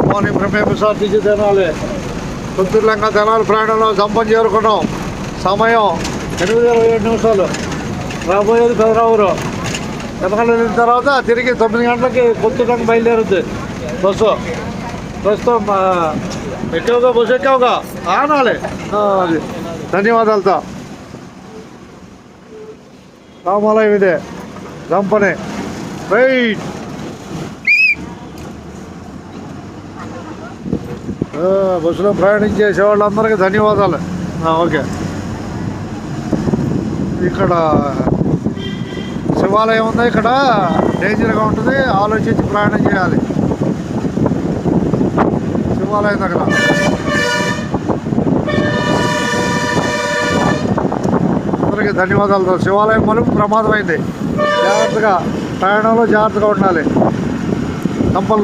Morning from MSRTC Tenali Putturulanka Tenali ప్రయాణంలో జంపం చేరుకున్నాం. సమయం 8:27 రాబోయేది పెదరావూరు. తెనాలి వెళ్ళిన తర్వాత తిరిగి 9 గంటలకి పుత్తూరులంక బయలుదేరుద్ది బస్సు. ప్రస్తుతం ఎక్కావుగా, బస్సు ఎక్కావుగా ఆనాలి. అది ధన్యవాదాలతో రామాలయం ఇదే జంపనే రైట్. బస్సులో ప్రయాణించే వాళ్ళందరికీ ధన్యవాదాలు. ఓకే, ఇక్కడ శివాలయం ఉంది. ఇక్కడ డేంజర్గా ఉంటుంది, ఆలోచించి ప్రయాణం చేయాలి. శివాలయం దగ్గర అందరికీ ధన్యవాదాలు. శివాలయం మలుపు ప్రమాదమైంది. జాగ్రత్తగా ప్రయాణంలో జాగ్రత్తగా ఉండాలి. కంపల్లో